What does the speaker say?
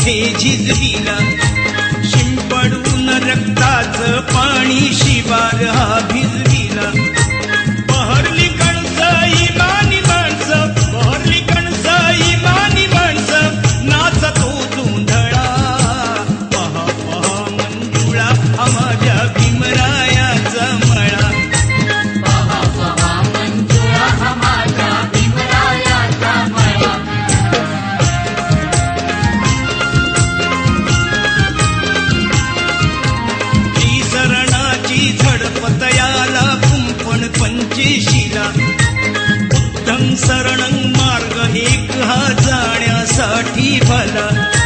मध्ये झिजविला, शिंपडून रक्ताचं पाणी शिवार हा भिजविला. बहरली कणस इमानी माणसं, बहरली कणस इमानी माणसं, नाचतो धुंधळा. पहा पहा मंजुळा हा माझ्या भीमरायाचा मळा. पहा पहा मंजुळा हा माझ्या भीमरायाचा मळा. श्रीशरणाची झडपत याला कुंपण पंचेशीला. बुद्धं शरणं मार्ग एक हा जाण्यासाठी भला.